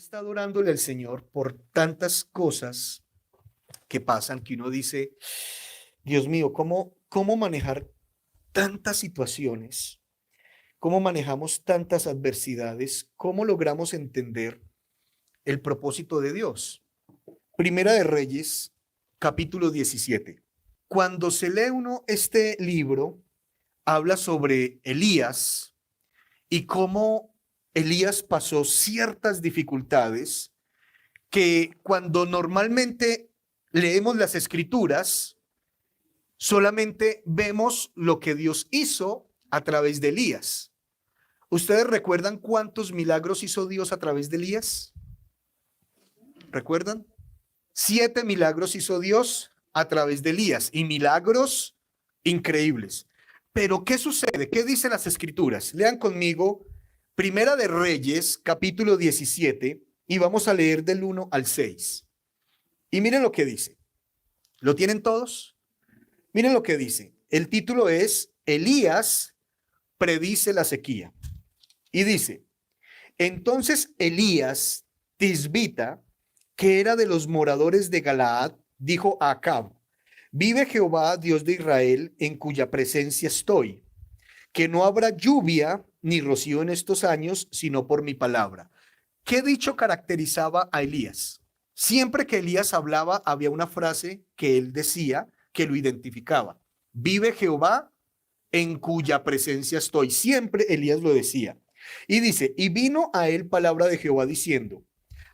estado orándole al Señor por tantas cosas que pasan que uno dice, Dios mío, ¿cómo manejar tantas situaciones? ¿Cómo manejamos tantas adversidades? ¿Cómo logramos entender el propósito de Dios? Primera de Reyes, capítulo 17. Cuando se lee uno este libro, habla sobre Elías y cómo Elías pasó ciertas dificultades que cuando normalmente leemos las escrituras, solamente vemos lo que Dios hizo a través de Elías. ¿Ustedes recuerdan cuántos milagros hizo Dios a través de Elías? ¿Recuerdan? 7 milagros hizo Dios a través de Elías y milagros increíbles. Pero ¿qué sucede? ¿Qué dicen las escrituras? Lean conmigo Primera de Reyes, capítulo 17, y vamos a leer del 1 al 6. Y miren lo que dice. ¿Lo tienen todos? Miren lo que dice. El título es Elías predice la sequía. Y dice, entonces Elías Tisbita, que era de los moradores de Galaad, dijo a Acab, vive Jehová, Dios de Israel, en cuya presencia estoy, que no habrá lluvia ni rocío en estos años, sino por mi palabra. ¿Qué dicho caracterizaba a Elías? Siempre que Elías hablaba, había una frase que él decía que lo identificaba. Vive Jehová, en cuya presencia estoy. Siempre Elías lo decía. Y dice, y vino a él palabra de Jehová diciendo,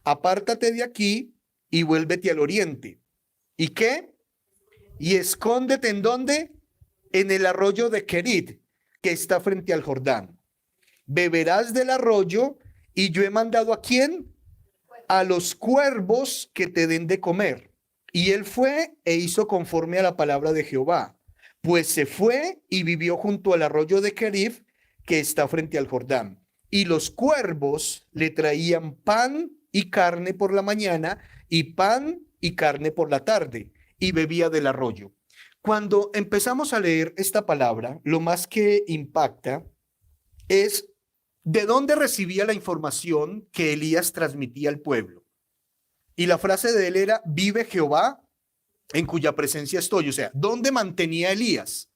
apártate de aquí y vuélvete al oriente. ¿Y qué? Y escóndete ¿en dónde? En el arroyo de Querit, que está frente al Jordán. Beberás del arroyo y yo he mandado ¿a quién? A los cuervos que te den de comer. Y él fue e hizo conforme a la palabra de Jehová. Pues se fue y vivió junto al arroyo de Querif, que está frente al Jordán. Y los cuervos le traían pan y carne por la mañana y pan y carne por la tarde, y bebía del arroyo. Cuando empezamos a leer esta palabra, lo más que impacta es de dónde recibía la información que Elías transmitía al pueblo. Y la frase de él era, vive Jehová, en cuya presencia estoy. O sea, ¿dónde mantenía Elías?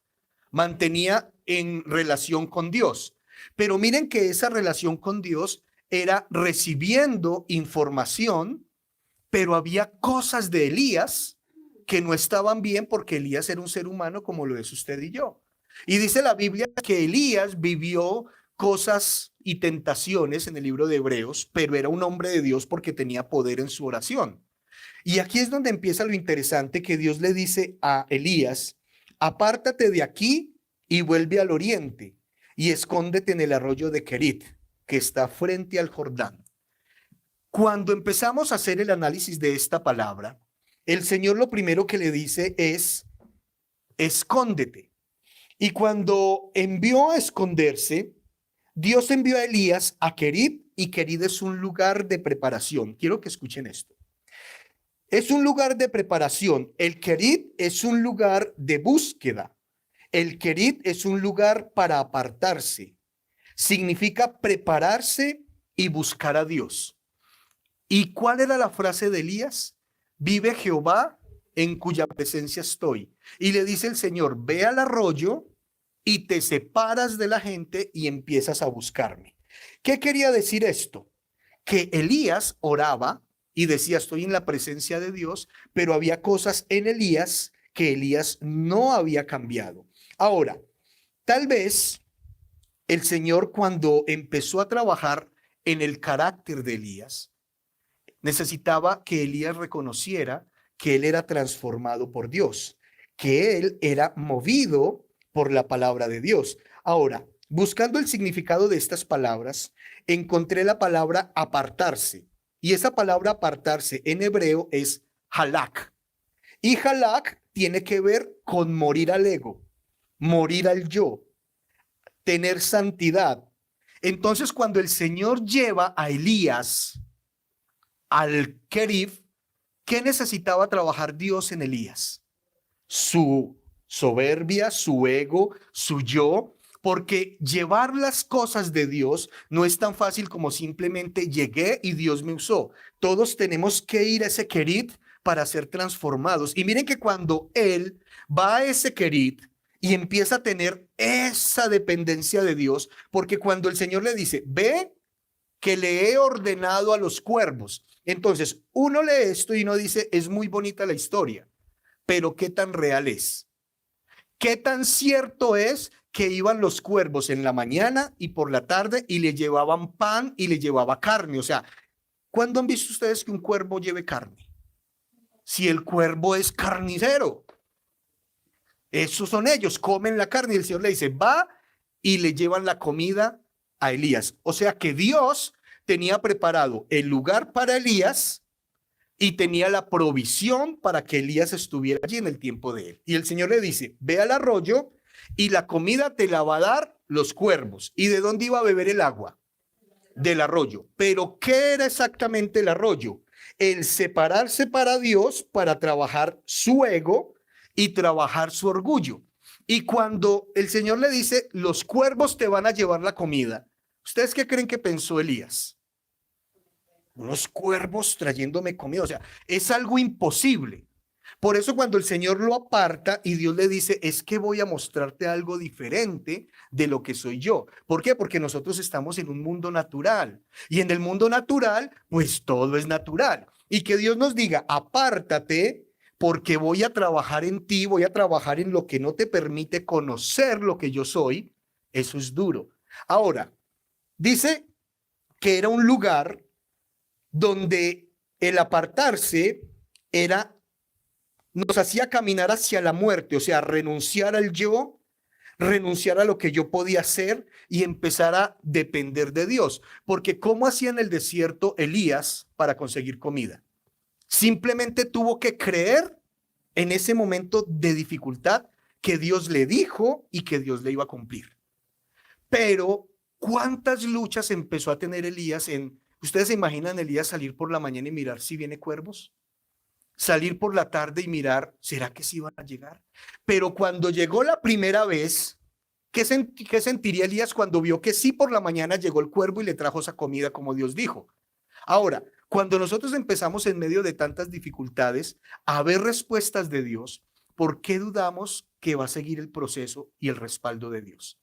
Mantenía en relación con Dios. Pero miren que esa relación con Dios era recibiendo información, pero había cosas de Elías que no estaban bien porque Elías era un ser humano como lo es usted y yo. Y dice la Biblia que Elías vivió cosas y tentaciones en el libro de Hebreos, pero era un hombre de Dios porque tenía poder en su oración. Y aquí es donde empieza lo interesante, que Dios le dice a Elías, apártate de aquí y vuelve al oriente y escóndete en el arroyo de Querit, que está frente al Jordán. Cuando empezamos a hacer el análisis de esta palabra, el Señor lo primero que le dice es, escóndete. Y cuando envió a esconderse, Dios envió a Elías a Querit, y Querit es un lugar de preparación. Quiero que escuchen esto. Es un lugar de preparación. El Querit es un lugar de búsqueda. El Querit es un lugar para apartarse. Significa prepararse y buscar a Dios. ¿Y cuál era la frase de Elías? Vive Jehová, en cuya presencia estoy. Y le dice el Señor, ve al arroyo y te separas de la gente y empiezas a buscarme. ¿Qué quería decir esto? Que Elías oraba y decía, estoy en la presencia de Dios, pero había cosas en Elías que Elías no había cambiado. Ahora, tal vez el Señor, cuando empezó a trabajar en el carácter de Elías, necesitaba que Elías reconociera que él era transformado por Dios, que él era movido por la palabra de Dios. Ahora, buscando el significado de estas palabras, encontré la palabra apartarse. Y esa palabra apartarse en hebreo es halak. Y halak tiene que ver con morir al ego, morir al yo, tener santidad. Entonces, cuando el Señor lleva a Elías al Querif, ¿qué necesitaba trabajar Dios en Elías? Su soberbia, su ego, su yo, porque llevar las cosas de Dios no es tan fácil como simplemente llegué y Dios me usó. Todos tenemos que ir a ese querit para ser transformados. Y miren que cuando él va a ese querit y empieza a tener esa dependencia de Dios, porque cuando el Señor le dice, ve que le he ordenado a los cuervos. Entonces, uno lee esto y uno dice, es muy bonita la historia, pero ¿qué tan real es? ¿Qué tan cierto es que iban los cuervos en la mañana y por la tarde y le llevaban pan y le llevaba carne? O sea, ¿cuándo han visto ustedes que un cuervo lleve carne? Si el cuervo es carnicero, esos son ellos, comen la carne y el Señor le dice, va y le llevan la comida a Elías. O sea que Dios tenía preparado el lugar para Elías y tenía la provisión para que Elías estuviera allí en el tiempo de él. Y el Señor le dice, ve al arroyo y la comida te la va a dar los cuervos. ¿Y de dónde iba a beber el agua? Del arroyo. Pero ¿qué era exactamente el arroyo? El separarse para Dios para trabajar su ego y trabajar su orgullo. Y cuando el Señor le dice, los cuervos te van a llevar la comida, ¿ustedes qué creen que pensó Elías? Unos cuervos trayéndome comida, o sea, es algo imposible. Por eso cuando el Señor lo aparta y Dios le dice, es que voy a mostrarte algo diferente de lo que soy yo. ¿Por qué? Porque nosotros estamos en un mundo natural y en el mundo natural, pues todo es natural. Y que Dios nos diga, apártate porque voy a trabajar en ti, voy a trabajar en lo que no te permite conocer lo que yo soy, eso es duro. Ahora, dice que era un lugar donde el apartarse era, nos hacía caminar hacia la muerte, o sea, renunciar al yo, renunciar a lo que yo podía hacer y empezar a depender de Dios. Porque ¿cómo hacía en el desierto Elías para conseguir comida? Simplemente tuvo que creer en ese momento de dificultad que Dios le dijo y que Dios le iba a cumplir. Pero, ¿cuántas luchas empezó a tener Elías en... ¿Ustedes se imaginan Elías salir por la mañana y mirar si viene cuervos? Salir por la tarde y mirar, ¿será que sí van a llegar? Pero cuando llegó la primera vez, ¿qué sentiría Elías cuando vio que sí por la mañana llegó el cuervo y le trajo esa comida como Dios dijo? Ahora, cuando nosotros empezamos en medio de tantas dificultades a ver respuestas de Dios, ¿por qué dudamos que va a seguir el proceso y el respaldo de Dios?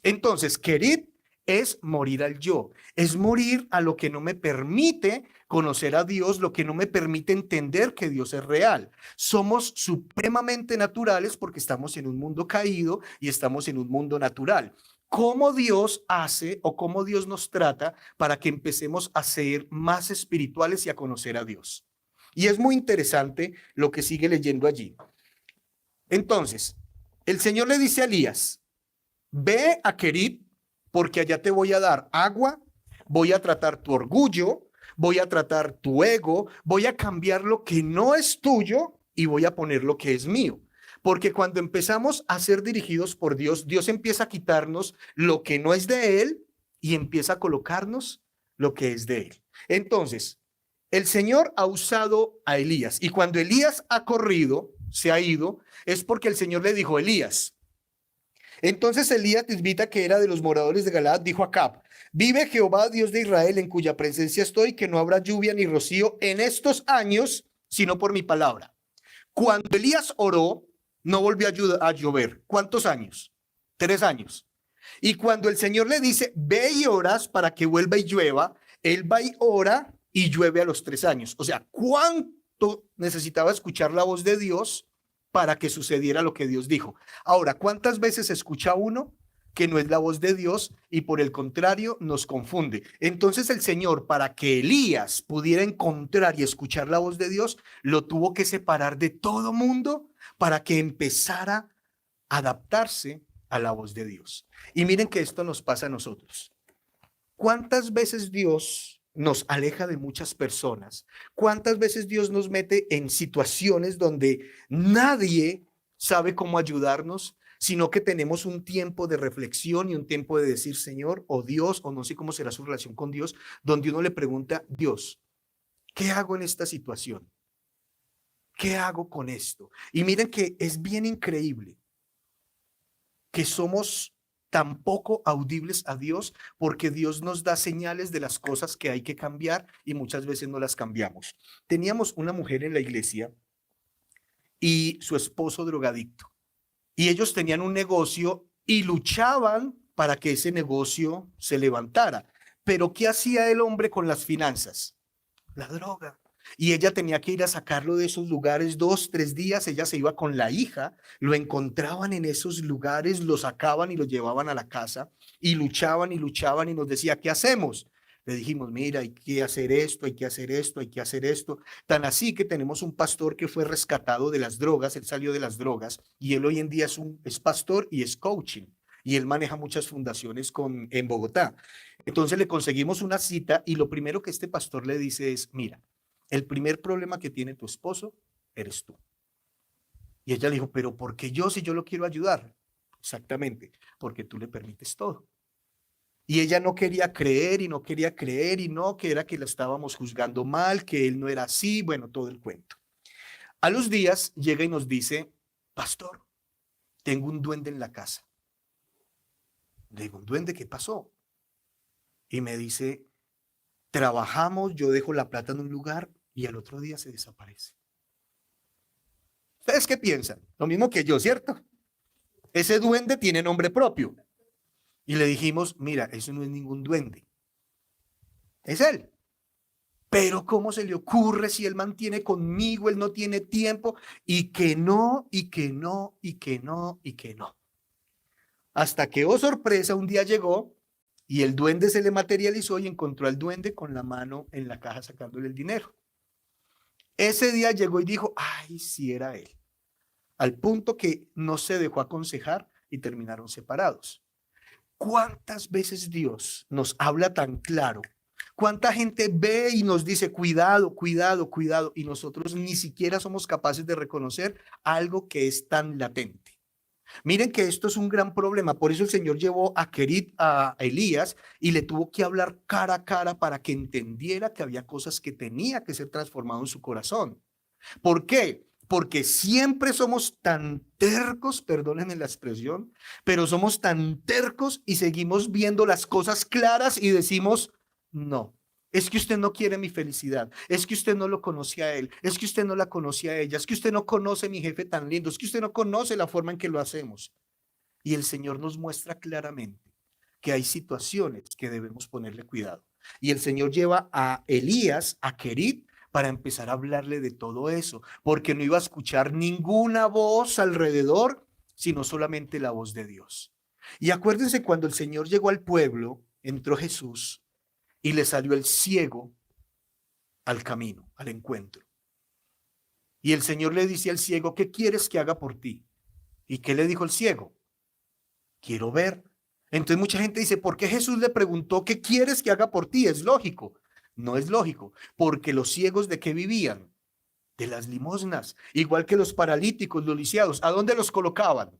Entonces, querer es morir al yo, es morir a lo que no me permite conocer a Dios, lo que no me permite entender que Dios es real. Somos supremamente naturales porque estamos en un mundo caído y estamos en un mundo natural. ¿Cómo Dios hace o cómo Dios nos trata para que empecemos a ser más espirituales y a conocer a Dios? Y es muy interesante lo que sigue leyendo allí. Entonces, el Señor le dice a Elías, ve a Querit porque allá te voy a dar agua, voy a tratar tu orgullo, voy a tratar tu ego, voy a cambiar lo que no es tuyo y voy a poner lo que es mío. Porque cuando empezamos a ser dirigidos por Dios, Dios empieza a quitarnos lo que no es de Él y empieza a colocarnos lo que es de Él. Entonces, el Señor ha usado a Elías y cuando Elías ha corrido, se ha ido, es porque el Señor le dijo, Elías, entonces Elías Tisbita, que era de los moradores de Galaad, dijo a Acab, vive Jehová, Dios de Israel, en cuya presencia estoy, que no habrá lluvia ni rocío en estos años, sino por mi palabra. Cuando Elías oró, no volvió a llover. ¿Cuántos años? 3 años. Y cuando el Señor le dice, ve y oras para que vuelva y llueva, él va y ora y llueve a los 3 años. O sea, ¿cuánto necesitaba escuchar la voz de Dios para que sucediera lo que Dios dijo? Ahora, ¿cuántas veces escucha uno que no es la voz de Dios y por el contrario nos confunde? Entonces el Señor, para que Elías pudiera encontrar y escuchar la voz de Dios, lo tuvo que separar de todo mundo para que empezara a adaptarse a la voz de Dios. Y miren que esto nos pasa a nosotros. ¿Cuántas veces Dios nos aleja de muchas personas? ¿Cuántas veces Dios nos mete en situaciones donde nadie sabe cómo ayudarnos, sino que tenemos un tiempo de reflexión y un tiempo de decir, Señor, o Dios, o no sé cómo será su relación con Dios, donde uno le pregunta, Dios, ¿qué hago en esta situación? ¿Qué hago con esto? Y miren que es bien increíble que somos tampoco audibles a Dios, porque Dios nos da señales de las cosas que hay que cambiar y muchas veces no las cambiamos. Teníamos una mujer en la iglesia y su esposo drogadicto, y ellos tenían un negocio y luchaban para que ese negocio se levantara. Pero ¿qué hacía el hombre con las finanzas? La droga. Y ella tenía que ir a sacarlo de esos lugares 2, 3 días. Ella se iba con la hija, lo encontraban en esos lugares, lo sacaban y lo llevaban a la casa y luchaban y nos decía, ¿qué hacemos? Le dijimos, mira, hay que hacer esto, hay que hacer esto, hay que hacer esto. Tan así que tenemos un pastor que fue rescatado de las drogas, él salió de las drogas y él hoy en día es pastor y es coaching. Y él maneja muchas fundaciones en Bogotá. Entonces le conseguimos una cita y lo primero que este pastor le dice es, mira, el primer problema que tiene tu esposo eres tú. Y ella le dijo, pero ¿por qué yo si yo lo quiero ayudar? Exactamente, porque tú le permites todo. Y ella no quería creer y no quería creer y no, que era que la estábamos juzgando mal, que él no era así, bueno, todo el cuento. A los días llega y nos dice, pastor, tengo un duende en la casa. Le digo, ¿un duende qué pasó? Y me dice, trabajamos, yo dejo la plata en un lugar y al otro día se desaparece. ¿Ustedes qué piensan? Lo mismo que yo, ¿cierto? Ese duende tiene nombre propio. Y le dijimos, mira, eso no es ningún duende. Es él. Pero ¿cómo se le ocurre si él mantiene conmigo, él no tiene tiempo? Y que no, y que no, y que no, y que no. Hasta que, oh sorpresa, un día llegó y el duende se le materializó y encontró al duende con la mano en la caja sacándole el dinero. Ese día llegó y dijo, ay, sí era él. Al punto que no se dejó aconsejar y terminaron separados. ¿Cuántas veces Dios nos habla tan claro? ¿Cuánta gente ve y nos dice, cuidado, cuidado, cuidado? Y nosotros ni siquiera somos capaces de reconocer algo que es tan latente. Miren que esto es un gran problema. Por eso el Señor llevó a Querit a Elías y le tuvo que hablar cara a cara para que entendiera que había cosas que tenía que ser transformado en su corazón. ¿Por qué? Porque siempre somos tan tercos, perdónenme la expresión, pero somos tan tercos y seguimos viendo las cosas claras y decimos, no, es que usted no quiere mi felicidad, es que usted no lo conoce a él, es que usted no la conoce a ella, es que usted no conoce a mi jefe tan lindo, es que usted no conoce la forma en que lo hacemos. Y el Señor nos muestra claramente que hay situaciones que debemos ponerle cuidado. Y el Señor lleva a Elías, a Querit, para empezar a hablarle de todo eso, porque no iba a escuchar ninguna voz alrededor, sino solamente la voz de Dios. Y acuérdense cuando el Señor llegó al pueblo, entró Jesús y le salió el ciego al camino, al encuentro. Y el Señor le dice al ciego, ¿qué quieres que haga por ti? ¿Y qué le dijo el ciego? Quiero ver. Entonces mucha gente dice, ¿por qué Jesús le preguntó qué quieres que haga por ti? Es lógico. No es lógico, porque los ciegos ¿de qué vivían? De las limosnas, igual que los paralíticos, los lisiados. ¿A dónde los colocaban?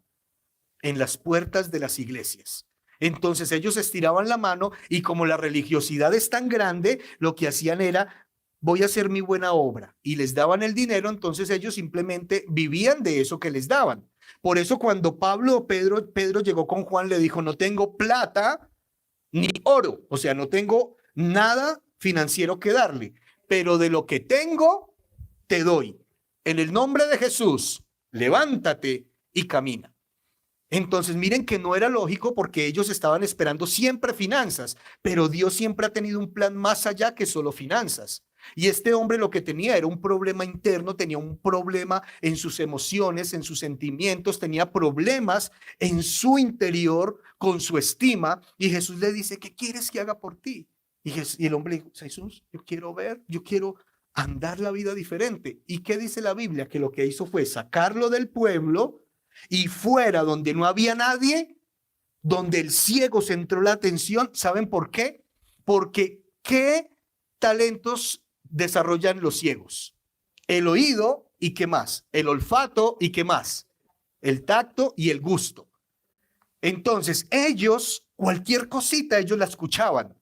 En las puertas de las iglesias. Entonces ellos estiraban la mano y como la religiosidad es tan grande, lo que hacían era, voy a hacer mi buena obra y les daban el dinero, entonces ellos simplemente vivían de eso que les daban. Por eso cuando Pablo o Pedro llegó con Juan, le dijo, no tengo plata ni oro, o sea, no tengo nada financiero que darle, pero de lo que tengo, te doy. En el nombre de Jesús, levántate y camina. Entonces miren que no era lógico porque ellos estaban esperando siempre finanzas, pero Dios siempre ha tenido un plan más allá que solo finanzas. Y este hombre lo que tenía era un problema interno, tenía un problema en sus emociones, en sus sentimientos, tenía problemas en su interior con su estima. Y Jesús le dice, ¿qué quieres que haga por ti? Y el hombre dijo, Jesús, yo quiero ver, yo quiero andar la vida diferente. ¿Y qué dice la Biblia? Que lo que hizo fue sacarlo del pueblo y fuera donde no había nadie, donde el ciego centró la atención. ¿Saben por qué? Porque ¿qué talentos desarrollan los ciegos? El oído y qué más, el olfato y qué más, el tacto y el gusto. Entonces ellos, cualquier cosita, ellos la escuchaban.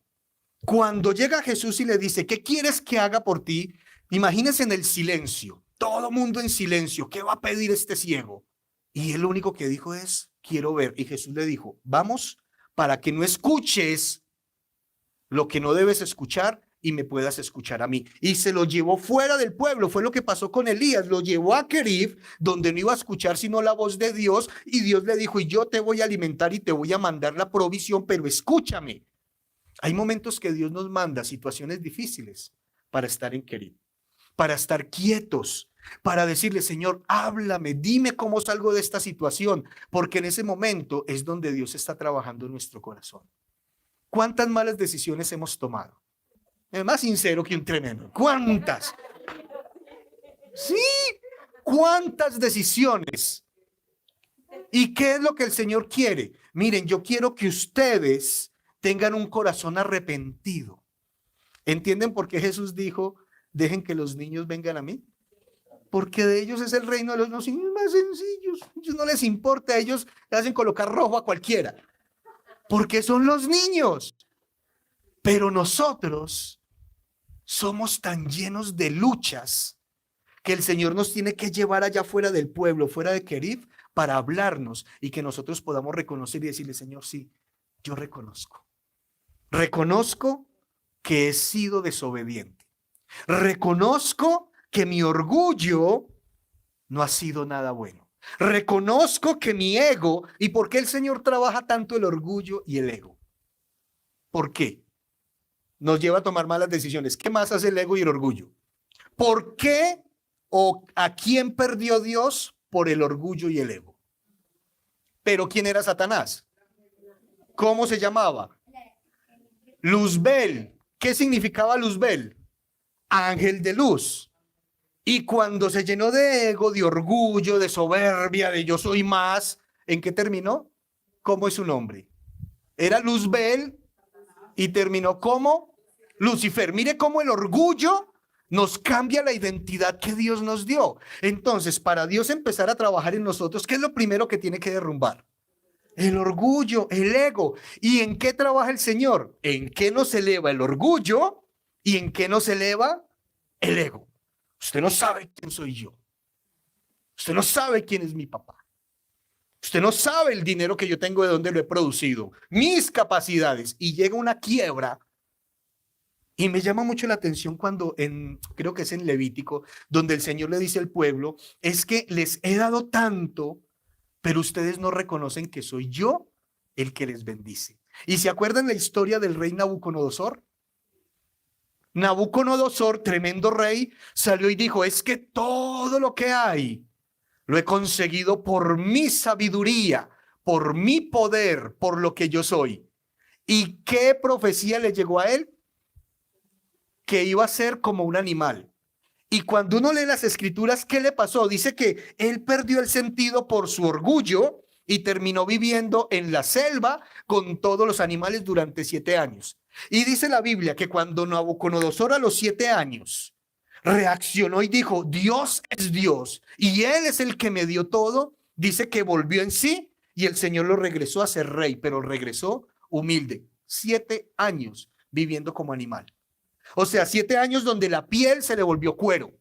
Cuando llega Jesús y le dice, ¿qué quieres que haga por ti? Imagínense en el silencio, todo mundo en silencio. ¿Qué va a pedir este ciego? Y él lo único que dijo es, quiero ver. Y Jesús le dijo, vamos para que no escuches lo que no debes escuchar y me puedas escuchar a mí. Y se lo llevó fuera del pueblo. Fue lo que pasó con Elías. Lo llevó a Querib, donde no iba a escuchar sino la voz de Dios. Y Dios le dijo, y yo te voy a alimentar y te voy a mandar la provisión, pero escúchame. Hay momentos que Dios nos manda situaciones difíciles para estar en Querib, para estar quietos, para decirle, Señor, háblame, dime cómo salgo de esta situación, porque en ese momento es donde Dios está trabajando en nuestro corazón. ¿Cuántas malas decisiones hemos tomado? Es más sincero que un tremendo. ¿Cuántas? Sí, ¿cuántas decisiones? ¿Y qué es lo que el Señor quiere? Miren, yo quiero que ustedes tengan un corazón arrepentido. ¿Entienden por qué Jesús dijo, dejen que los niños vengan a mí? Porque de ellos es el reino de los niños más sencillos. A ellos no les importa, a ellos le hacen colocar rojo a cualquiera. Porque son los niños. Pero nosotros somos tan llenos de luchas que el Señor nos tiene que llevar allá fuera del pueblo, fuera de Querib, para hablarnos y que nosotros podamos reconocer y decirle, Señor, sí, yo reconozco. Reconozco que he sido desobediente. Reconozco que mi orgullo no ha sido nada bueno. Reconozco que mi ego, ¿y por qué el Señor trabaja tanto el orgullo y el ego? ¿Por qué? Nos lleva a tomar malas decisiones. ¿Qué más hace el ego y el orgullo? ¿Por qué o a quién perdió Dios por el orgullo y el ego? ¿Pero quién era Satanás? ¿Cómo se llamaba? Luzbel. ¿Qué significaba Luzbel? Ángel de luz. Y cuando se llenó de ego, de orgullo, de soberbia, de yo soy más, ¿en qué terminó? ¿Cómo es su nombre? Era Luzbel y terminó como Lucifer. Mire cómo el orgullo nos cambia la identidad que Dios nos dio. Entonces, para Dios empezar a trabajar en nosotros, ¿qué es lo primero que tiene que derrumbar? El orgullo, el ego. ¿Y en qué trabaja el Señor? ¿En qué nos eleva el orgullo y en qué nos eleva el ego? Usted no sabe quién soy yo. Usted no sabe quién es mi papá. Usted no sabe el dinero que yo tengo, de dónde lo he producido, mis capacidades. Y llega una quiebra. Y me llama mucho la atención cuando creo que es en Levítico, donde el Señor le dice al pueblo, es que les he dado tanto, pero ustedes no reconocen que soy yo el que les bendice. ¿Y se acuerdan la historia del rey Nabucodonosor? Nabucodonosor, tremendo rey, salió y dijo, es que todo lo que hay lo he conseguido por mi sabiduría, por mi poder, por lo que yo soy. ¿Y qué profecía le llegó a él? Que iba a ser como un animal. Y cuando uno lee las escrituras, ¿qué le pasó? Dice que él perdió el sentido por su orgullo y terminó viviendo en la selva con todos los animales durante 7 años. Y dice la Biblia que cuando Nabucodonosor a los 7 años reaccionó y dijo, Dios es Dios y Él es el que me dio todo, dice que volvió en sí y el Señor lo regresó a ser rey, pero regresó humilde. 7 años viviendo como animal. O sea, 7 años donde la piel se le volvió cuero.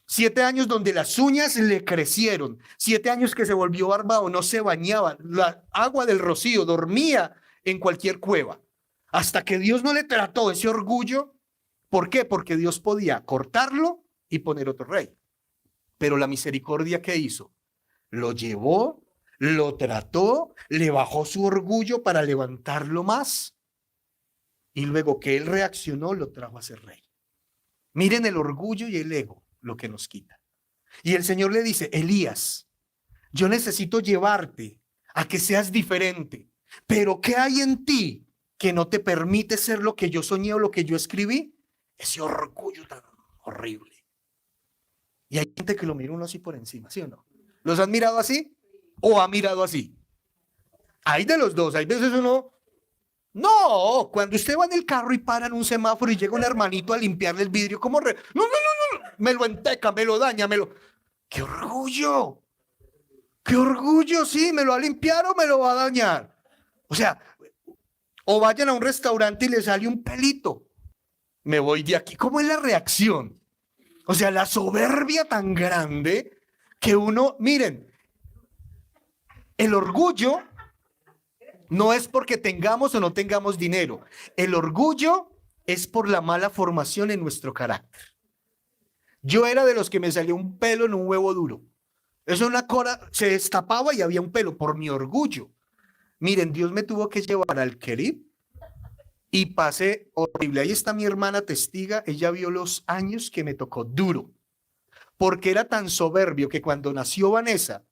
7 años donde las uñas le crecieron. 7 años que se volvió barbado, no se bañaba. La agua del rocío, dormía en cualquier cueva. Hasta que Dios no le trató ese orgullo. ¿Por qué? Porque Dios podía cortarlo y poner otro rey. Pero la misericordia que hizo, lo llevó, lo trató, le bajó su orgullo para levantarlo más. Y luego que él reaccionó, lo trajo a ser rey. Miren el orgullo y el ego, lo que nos quita. Y el Señor le dice, Elías, yo necesito llevarte a que seas diferente. Pero ¿qué hay en ti que no te permite ser lo que yo soñé o lo que yo escribí? Ese orgullo tan horrible. Y hay gente que lo mira uno así por encima, ¿sí o no? ¿Los han mirado así o ha mirado así? Hay de los dos. Hay veces uno... No, cuando usted va en el carro y para en un semáforo y llega un hermanito a limpiarle el vidrio, ¿cómo? No, me lo enteca, me lo daña, ¡Qué orgullo! ¡Qué orgullo! Sí, me lo va a limpiar o me lo va a dañar. O sea, o vayan a un restaurante y le sale un pelito. Me voy de aquí. ¿Cómo es la reacción? O sea, la soberbia tan grande que uno, miren, El orgullo no es porque tengamos o no tengamos dinero. El orgullo es por la mala formación en nuestro carácter. Yo era de los que me salió un pelo en un huevo duro. Eso una cora se destapaba y había un pelo por mi orgullo. Miren, Dios me tuvo que llevar al Querib y pasé horrible. Ahí está mi hermana testiga. Ella vio los años que me tocó duro. Porque era tan soberbio que cuando nació Vanessa,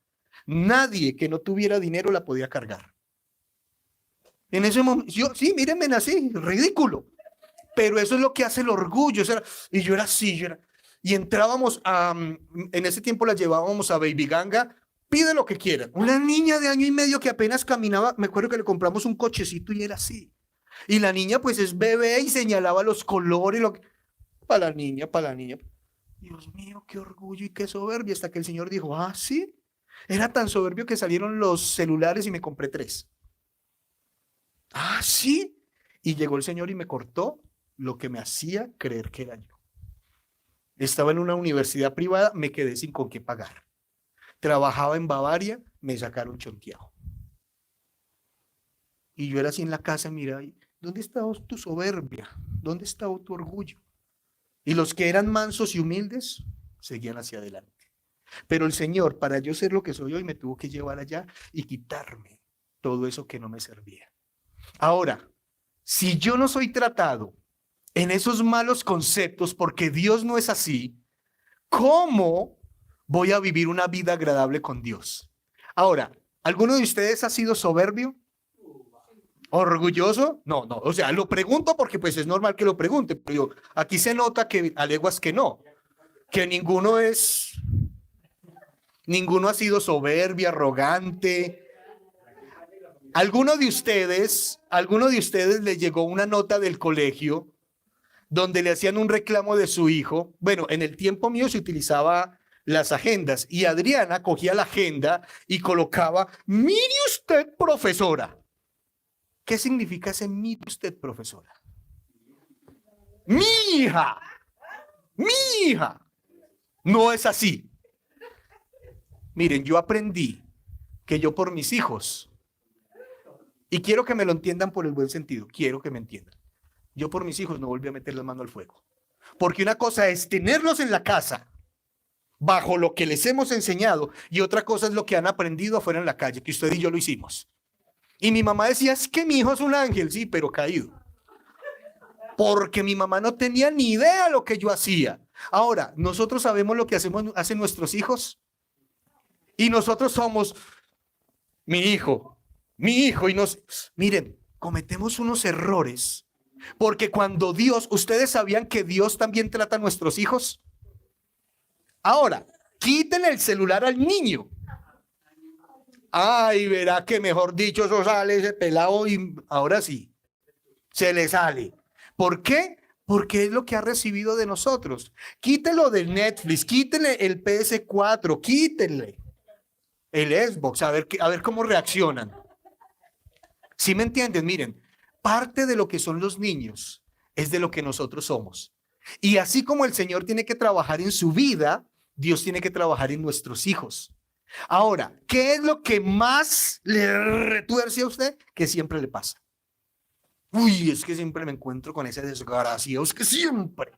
nadie que no tuviera dinero la podía cargar. En ese momento, yo, sí, mírenme así, ridículo. Pero eso es lo que hace el orgullo. Y yo era así, y entrábamos en ese tiempo la llevábamos a Baby Ganga, pide lo que quiera. Una niña de año y medio que apenas caminaba, me acuerdo que le compramos un cochecito y era así. Y la niña pues es bebé y señalaba los colores, para la niña, para la niña. Dios mío, qué orgullo y qué soberbia, hasta que el Señor dijo, ah, sí. Era tan soberbio que salieron los celulares y me compré 3. Ah, sí. Y llegó el Señor y me cortó lo que me hacía creer que era yo. Estaba en una universidad privada, me quedé sin con qué pagar. Trabajaba en Bavaria, me sacaron chonteado. Y yo era así en la casa, mira, ¿dónde está tu soberbia? ¿Dónde está tu orgullo? Y los que eran mansos y humildes seguían hacia adelante. Pero el Señor, para yo ser lo que soy hoy, me tuvo que llevar allá y quitarme todo eso que no me servía. Ahora, si yo no soy tratado en esos malos conceptos, porque Dios no es así, ¿cómo voy a vivir una vida agradable con Dios? Ahora, ¿alguno de ustedes ha sido soberbio? ¿Orgulloso? No, o sea, lo pregunto porque pues es normal que lo pregunte, pero aquí se nota que a leguas que no, que ninguno ha sido soberbio, arrogante. ¿Alguno de ustedes le llegó una nota del colegio donde le hacían un reclamo de su hijo? Bueno, en el tiempo mío se utilizaba las agendas y Adriana cogía la agenda y colocaba, mire usted, profesora. ¿Qué significa ese mire usted, profesora? Mi hija, mi hija. No es así. Miren, yo aprendí que yo por mis hijos, y quiero que me lo entiendan por el buen sentido, quiero que me entiendan. Yo por mis hijos no volví a meter la mano al fuego. Porque una cosa es tenerlos en la casa, bajo lo que les hemos enseñado, y otra cosa es lo que han aprendido afuera en la calle, que usted y yo lo hicimos. Y mi mamá decía, es que mi hijo es un ángel, sí, pero caído. Porque mi mamá no tenía ni idea de lo que yo hacía. Ahora, nosotros sabemos lo que hacen nuestros hijos. Y nosotros somos mi hijo, y miren, cometemos unos errores. Porque cuando ustedes sabían que Dios también trata a nuestros hijos. Ahora, quiten el celular al niño. Ay, verá que mejor dicho, eso sale ese pelado y ahora sí, se le sale. ¿Por qué? Porque es lo que ha recibido de nosotros. Quítelo del Netflix, quítenle el PS4, quítenle el Xbox, a ver cómo reaccionan. ¿Sí me entienden? Miren, parte de lo que son los niños es de lo que nosotros somos. Y así como el Señor tiene que trabajar en su vida, Dios tiene que trabajar en nuestros hijos. Ahora, ¿qué es lo que más le retuerce a usted? Que siempre le pasa. Uy, es que siempre me encuentro con ese desgraciado. Es que siempre.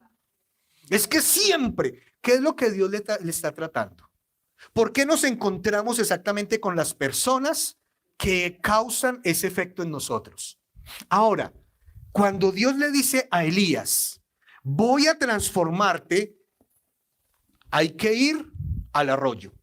¿Qué es lo que Dios le está tratando? ¿Por qué nos encontramos exactamente con las personas que causan ese efecto en nosotros? Ahora, cuando Dios le dice a Elías, voy a transformarte, hay que ir al arroyo.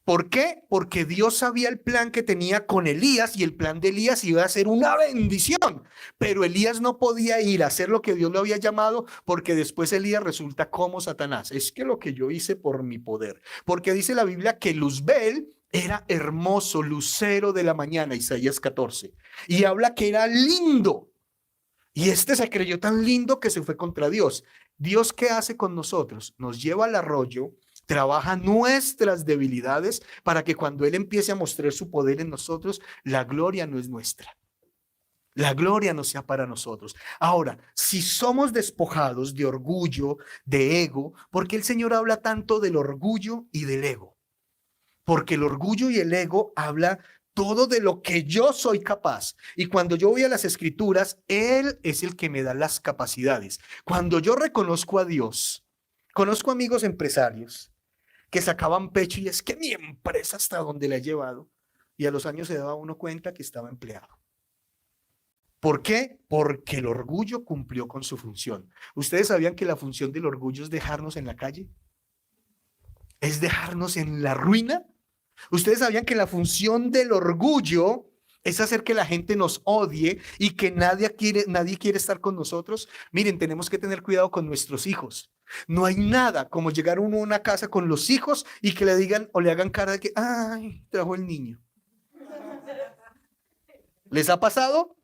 ¿Por qué? Porque Dios sabía el plan que tenía con Elías y el plan de Elías iba a ser una bendición. Pero Elías no podía ir a hacer lo que Dios le había llamado porque después Elías resulta como Satanás. Es que lo que yo hice por mi poder. Porque dice la Biblia que Luzbel era hermoso, lucero de la mañana, Isaías 14. Y habla que era lindo. Y este se creyó tan lindo que se fue contra Dios. ¿Dios qué hace con nosotros? Nos lleva al arroyo, trabaja nuestras debilidades para que cuando Él empiece a mostrar su poder en nosotros, la gloria no es nuestra. La gloria no sea para nosotros. Ahora, si somos despojados de orgullo, de ego, ¿por qué el Señor habla tanto del orgullo y del ego? porque el orgullo y el ego habla todo de lo que yo soy capaz. Y cuando yo voy a las escrituras, Él es el que me da las capacidades. Cuando yo reconozco a Dios, conozco amigos empresarios que sacaban pecho y es que mi empresa hasta donde la he llevado. Y a los años se daba uno cuenta que estaba empleado. ¿Por qué? Porque el orgullo cumplió con su función. ¿Ustedes sabían que la función del orgullo es dejarnos en la calle? ¿Es dejarnos en la ruina? ¿Ustedes sabían que la función del orgullo es hacer que la gente nos odie y que nadie quiere estar con nosotros? Miren, tenemos que tener cuidado con nuestros hijos. No hay nada como llegar uno a una casa con los hijos y que le digan o le hagan cara de que, ay, trajo el niño. ¿Les ha pasado?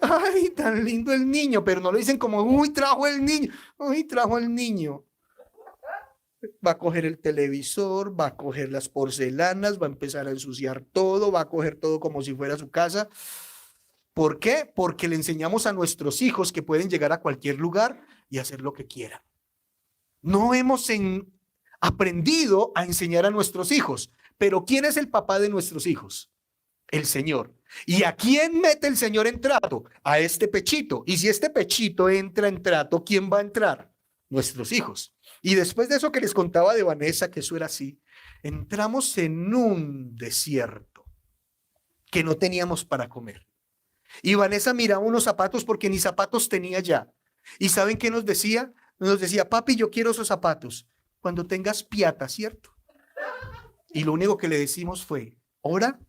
Ay, tan lindo el niño, pero no lo dicen como, uy, trajo el niño, uy, trajo el niño. Va a coger el televisor, va a coger las porcelanas, va a empezar a ensuciar todo, va a coger todo como si fuera su casa. ¿Por qué? Porque le enseñamos a nuestros hijos que pueden llegar a cualquier lugar y hacer lo que quieran. No hemos aprendido a enseñar a nuestros hijos, pero ¿quién es el papá de nuestros hijos? El Señor. ¿Y a quién mete el Señor en trato? A este pechito. Y si este pechito entra en trato, ¿quién va a entrar? Nuestros hijos. Y después de eso que les contaba de Vanessa, que eso era así, entramos en un desierto que no teníamos para comer. Y Vanessa miraba unos zapatos porque ni zapatos tenía ya. ¿Y saben qué nos decía? Nos decía, papi, yo quiero esos zapatos cuando tengas piata, ¿cierto? Y lo único que le decimos fue, ora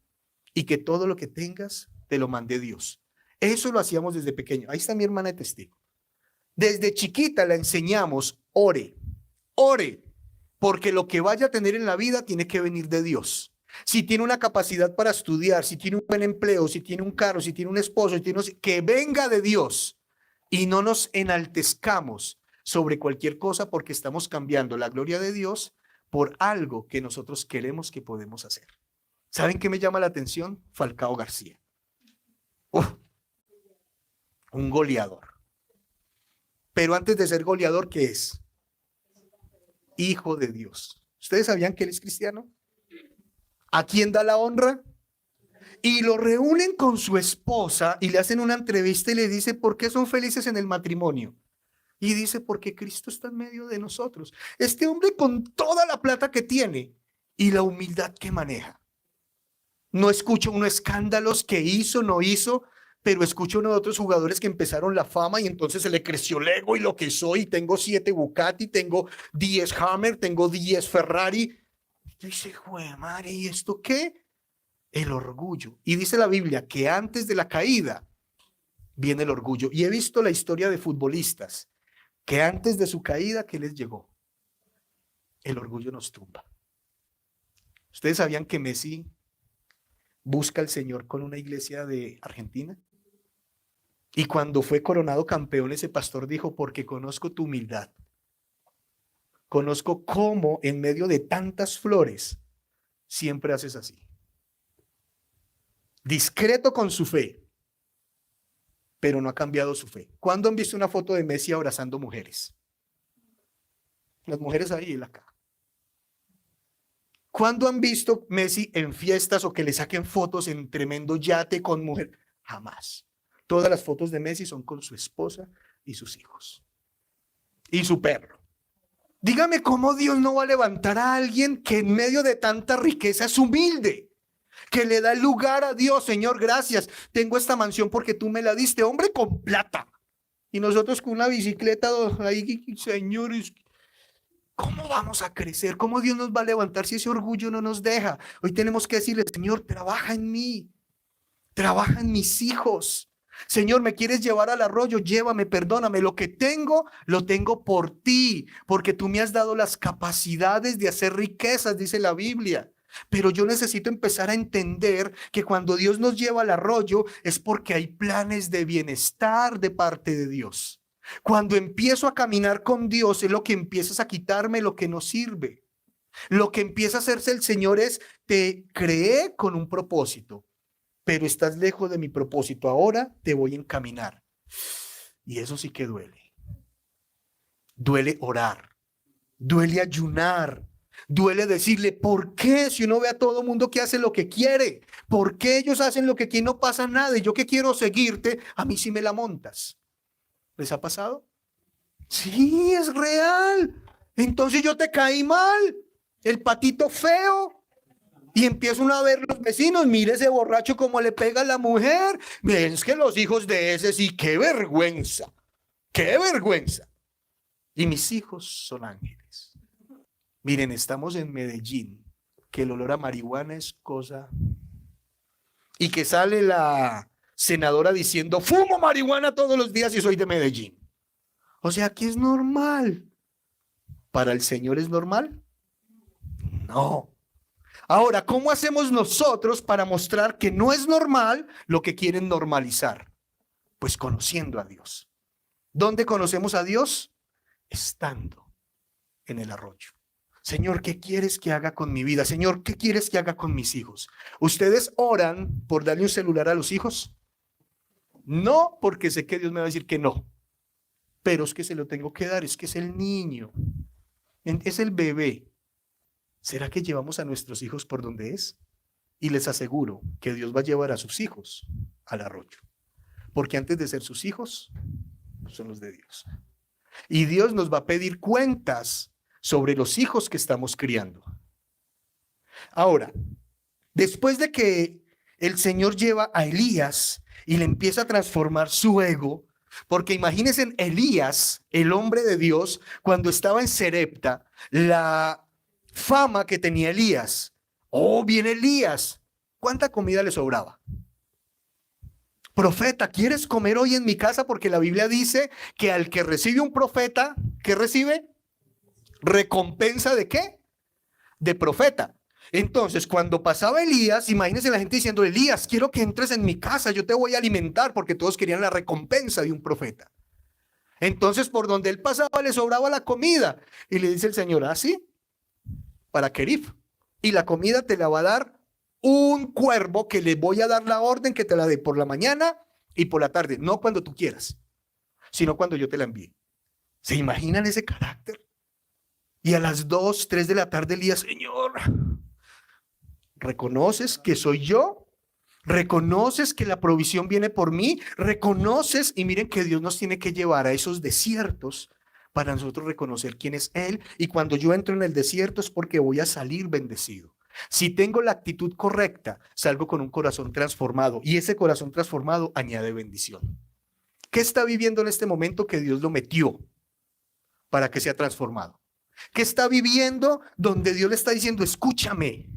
y que todo lo que tengas te lo mande Dios. Eso lo hacíamos desde pequeño. Ahí está mi hermana de testigo. Desde chiquita la enseñamos, ore, ore, porque lo que vaya a tener en la vida tiene que venir de Dios. Si tiene una capacidad para estudiar, si tiene un buen empleo, si tiene un carro, si tiene un esposo, si tiene que venga de Dios y no nos enaltezcamos sobre cualquier cosa porque estamos cambiando la gloria de Dios por algo que nosotros queremos que podemos hacer. ¿Saben qué me llama la atención? Falcao García. Un goleador. Pero antes de ser goleador, ¿qué es? Hijo de Dios. ¿Ustedes sabían que él es cristiano? ¿A quién da la honra? Y lo reúnen con su esposa y le hacen una entrevista y le dice, ¿por qué son felices en el matrimonio? Y dice, porque Cristo está en medio de nosotros. Este hombre con toda la plata que tiene y la humildad que maneja. No escucho unos escándalos que hizo, no hizo, pero escucho uno de otros jugadores que empezaron la fama y entonces se le creció el ego y lo que soy. Tengo 7 Bugatti, tengo 10 Hammer, tengo 10 Ferrari. Y dice, jue madre, ¿y esto qué? El orgullo. Y dice la Biblia que antes de la caída viene el orgullo. Y he visto la historia de futbolistas que antes de su caída, ¿qué les llegó? El orgullo nos tumba. ¿Ustedes sabían que Messi busca al Señor con una iglesia de Argentina? Y cuando fue coronado campeón, ese pastor dijo, porque conozco tu humildad. Conozco cómo en medio de tantas flores siempre haces así. Discreto con su fe, pero no ha cambiado su fe. ¿Cuándo han visto una foto de Messi abrazando mujeres? Las mujeres ahí y él acá. ¿Cuándo han visto Messi en fiestas o que le saquen fotos en tremendo yate con mujer? Jamás. Todas las fotos de Messi son con su esposa y sus hijos. Y su perro. Dígame cómo Dios no va a levantar a alguien que en medio de tanta riqueza es humilde, que le da el lugar a Dios. Señor, gracias, tengo esta mansión porque tú me la diste, hombre con plata. Y nosotros con una bicicleta ahí, señores, ¿cómo vamos a crecer? ¿Cómo Dios nos va a levantar si ese orgullo no nos deja? Hoy tenemos que decirle, Señor, trabaja en mí, trabaja en mis hijos. Señor, ¿me quieres llevar al arroyo? Llévame, perdóname. Lo que tengo, lo tengo por ti, porque tú me has dado las capacidades de hacer riquezas, dice la Biblia. Pero yo necesito empezar a entender que cuando Dios nos lleva al arroyo es porque hay planes de bienestar de parte de Dios. Cuando empiezo a caminar con Dios es lo que empiezas a quitarme lo que no sirve. Lo que empieza a hacerse el Señor es, te creé con un propósito, pero estás lejos de mi propósito. Ahora te voy a encaminar. Y eso sí que duele. Duele orar. Duele ayunar. Duele decirle, ¿por qué? Si uno ve a todo mundo que hace lo que quiere, ¿por qué ellos hacen lo que aquí no pasa nada? Y yo que quiero seguirte, a mí sí me la montas. ¿Les ha pasado? Sí, es real. Entonces yo te caí mal, el patito feo. Y empieza uno a ver los vecinos, mire ese borracho como le pega a la mujer. Miren, es que los hijos de ese sí, qué vergüenza, qué vergüenza. Y mis hijos son ángeles. Miren, estamos en Medellín, que el olor a marihuana es cosa. Y que sale la senadora diciendo, fumo marihuana todos los días y soy de Medellín. O sea, aquí es normal. ¿Para el Señor es normal? No. Ahora, ¿cómo hacemos nosotros para mostrar que no es normal lo que quieren normalizar? Pues conociendo a Dios. ¿Dónde conocemos a Dios? Estando en el arroyo. Señor, ¿qué quieres que haga con mi vida? Señor, ¿qué quieres que haga con mis hijos? ¿Ustedes oran por darle un celular a los hijos? No, porque sé que Dios me va a decir que no. Pero es que se lo tengo que dar, es que es el niño, es el bebé. ¿Será que llevamos a nuestros hijos por donde es? Y les aseguro que Dios va a llevar a sus hijos al arroyo. Porque antes de ser sus hijos, son los de Dios. Y Dios nos va a pedir cuentas sobre los hijos que estamos criando. Ahora, después de que el Señor lleva a Elías y le empieza a transformar su ego, porque imagínense Elías, el hombre de Dios, cuando estaba en Serepta, la fama que tenía Elías. Oh, viene Elías. ¿Cuánta comida le sobraba? Profeta, ¿quieres comer hoy en mi casa? Porque la Biblia dice que al que recibe un profeta, ¿qué recibe? ¿Recompensa de qué? De profeta. Entonces, cuando pasaba Elías, imagínense la gente diciendo, Elías, quiero que entres en mi casa, yo te voy a alimentar, porque todos querían la recompensa de un profeta. Entonces, por donde él pasaba, le sobraba la comida. Y le dice el Señor, ¿ah, sí? Para Querif. Y la comida te la va a dar un cuervo que le voy a dar la orden que te la dé por la mañana y por la tarde. No cuando tú quieras, sino cuando yo te la envíe. ¿Se imaginan ese carácter? Y a las 2, 3 de la tarde Elías, Señor, ¿reconoces que soy yo? ¿Reconoces que la provisión viene por mí? ¿Reconoces? Y miren que Dios nos tiene que llevar a esos desiertos para nosotros reconocer quién es Él. Y cuando yo entro en el desierto es porque voy a salir bendecido. Si tengo la actitud correcta, salgo con un corazón transformado. Y ese corazón transformado añade bendición. ¿Qué está viviendo en este momento que Dios lo metió para que sea transformado? ¿Qué está viviendo donde Dios le está diciendo, escúchame,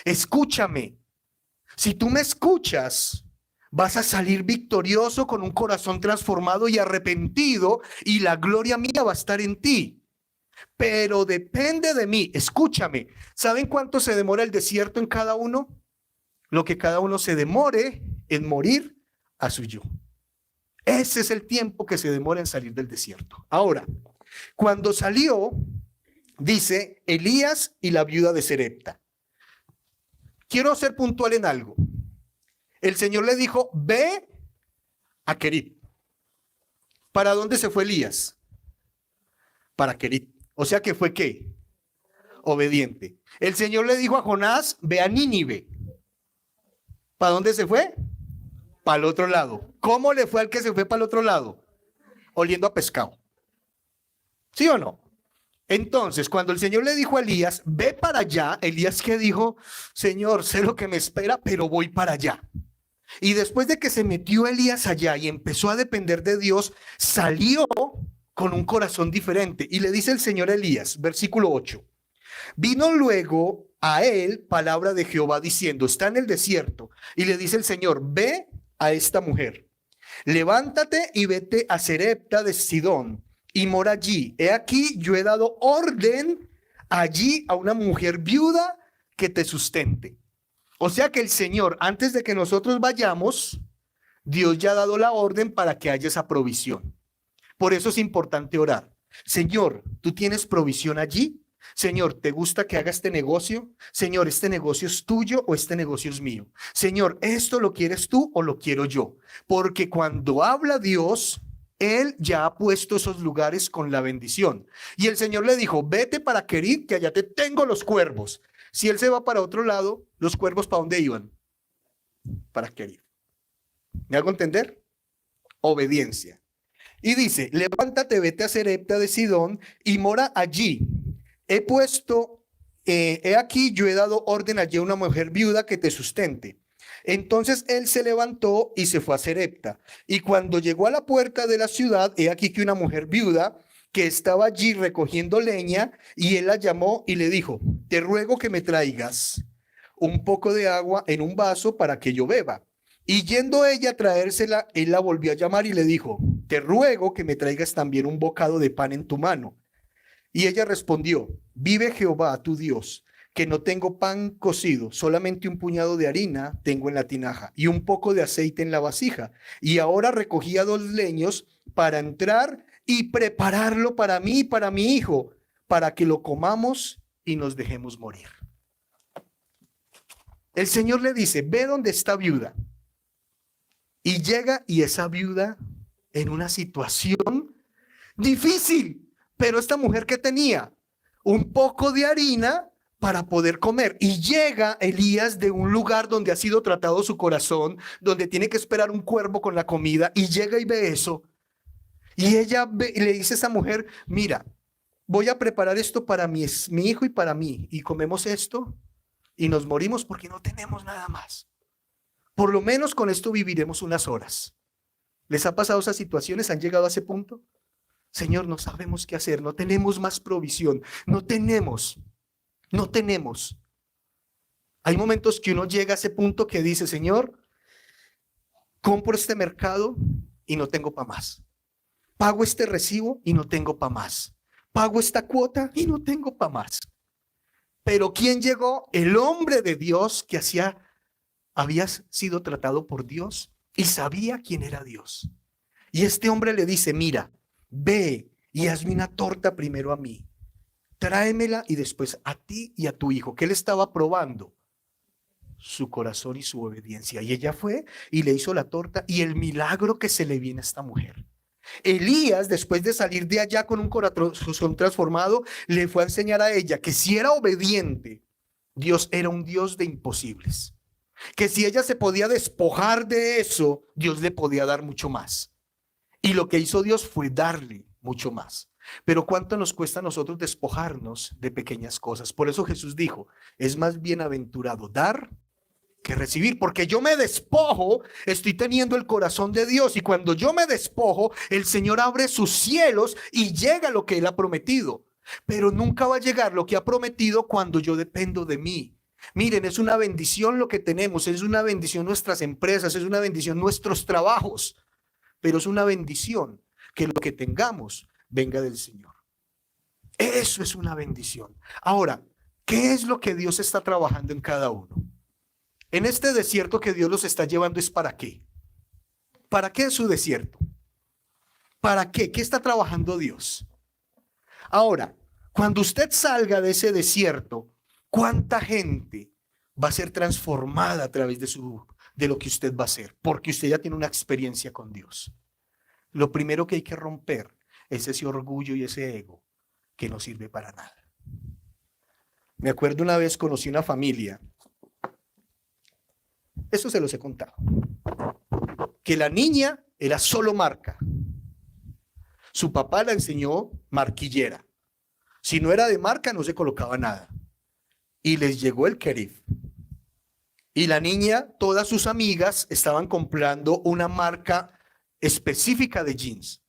escúchame? Si tú me escuchas, vas a salir victorioso con un corazón transformado y arrepentido y la gloria mía va a estar en ti. Pero depende de mí, escúchame. ¿Saben cuánto se demora el desierto en cada uno? Lo que cada uno se demore en morir a su yo. Ese es el tiempo que se demora en salir del desierto. Ahora, cuando salió, dice Elías y la viuda de Serepta. Quiero ser puntual en algo. El Señor le dijo, ve a Querit. ¿Para dónde se fue Elías? Para Querit. O sea que fue ¿qué? Obediente. El Señor le dijo a Jonás, ve a Nínive. ¿Para dónde se fue? Para el otro lado. ¿Cómo le fue al que se fue para el otro lado? Oliendo a pescado. ¿Sí o no? Entonces, cuando el Señor le dijo a Elías, ve para allá, Elías que dijo, Señor, sé lo que me espera, pero voy para allá. Y después de que se metió Elías allá y empezó a depender de Dios, salió con un corazón diferente. Y le dice el Señor a Elías, versículo 8, vino luego a él palabra de Jehová diciendo, está en el desierto. Y le dice el Señor, ve a esta mujer, levántate y vete a Serepta de Sidón y mora allí. He aquí, yo he dado orden allí a una mujer viuda que te sustente. O sea que el Señor, antes de que nosotros vayamos, Dios ya ha dado la orden para que haya esa provisión. Por eso es importante orar. Señor, ¿tú tienes provisión allí? Señor, ¿te gusta que haga este negocio? Señor, ¿este negocio es tuyo o este negocio es mío? Señor, ¿esto lo quieres tú o lo quiero yo? Porque cuando habla Dios, Él ya ha puesto esos lugares con la bendición. Y el Señor le dijo, vete para Querid, que allá te tengo los cuervos. Si él se va para otro lado, los cuervos, ¿para dónde iban? Para Querid. ¿Me hago entender? Obediencia. Y dice, levántate, vete a Sarepta de Sidón y mora allí. He puesto, he aquí, yo he dado orden allí a una mujer viuda que te sustente. Entonces él se levantó y se fue a Sarepta. Y cuando llegó a la puerta de la ciudad, he aquí que una mujer viuda que estaba allí recogiendo leña, y él la llamó y le dijo, te ruego que me traigas un poco de agua en un vaso para que yo beba. Y yendo ella a traérsela, él la volvió a llamar y le dijo, te ruego que me traigas también un bocado de pan en tu mano. Y ella respondió, vive Jehová tu Dios, que no tengo pan cocido, solamente un puñado de harina tengo en la tinaja y un poco de aceite en la vasija. Y ahora recogía 2 leños para entrar y prepararlo para mí y para mi hijo, para que lo comamos y nos dejemos morir. El Señor le dice, ve donde está viuda. Y llega, y esa viuda en una situación difícil, pero esta mujer que tenía un poco de harina para poder comer, y llega Elías de un lugar donde ha sido tratado su corazón, donde tiene que esperar un cuervo con la comida, y llega y ve eso, y ella le dice a esa mujer, mira, voy a preparar esto para mi hijo y para mí, y comemos esto y nos morimos porque no tenemos nada más. Por lo menos con esto viviremos unas horas. ¿Les ha pasado esas situaciones? ¿Han llegado a ese punto? Señor, no sabemos qué hacer, no tenemos más provisión, no tenemos. Hay momentos que uno llega a ese punto que dice, Señor, compro este mercado y no tengo para más. Pago este recibo y no tengo para más. Pago esta cuota y no tengo para más. Pero ¿quién llegó? El hombre de Dios que había sido tratado por Dios y sabía quién era Dios. Y este hombre le dice, mira, ve y hazme una torta primero a mí, tráemela y después a ti y a tu hijo. ¿Qué le estaba probando? Su corazón y su obediencia. Y ella fue y le hizo la torta, y el milagro que se le viene a esta mujer. Elías, después de salir de allá con un corazón transformado, le fue a enseñar a ella que si era obediente, Dios era un Dios de imposibles. Que si ella se podía despojar de eso, Dios le podía dar mucho más. Y lo que hizo Dios fue darle mucho más. Pero ¿cuánto nos cuesta a nosotros despojarnos de pequeñas cosas? Por eso Jesús dijo, es más bienaventurado dar que recibir, porque yo me despojo, estoy teniendo el corazón de Dios, y cuando yo me despojo, el Señor abre sus cielos y llega lo que Él ha prometido. Pero nunca va a llegar lo que ha prometido cuando yo dependo de mí. Miren, es una bendición lo que tenemos, es una bendición nuestras empresas, es una bendición nuestros trabajos, pero es una bendición que lo que tengamos venga del Señor. Eso es una bendición. Ahora, ¿qué es lo que Dios está trabajando en cada uno? En este desierto que Dios los está llevando, ¿es para qué? ¿Para qué es su desierto? ¿Para qué? ¿Qué está trabajando Dios? Ahora, cuando usted salga de ese desierto, ¿cuánta gente va a ser transformada a través de lo que usted va a hacer? Porque usted ya tiene una experiencia con Dios. Lo primero que hay que romper es ese orgullo y ese ego que no sirve para nada. Me acuerdo una vez conocí una familia, eso se los he contado, que la niña era solo marca. Su papá la enseñó marquillera. Si no era de marca, no se colocaba nada. Y les llegó el Querid. Y la niña, todas sus amigas estaban comprando una marca específica de jeans.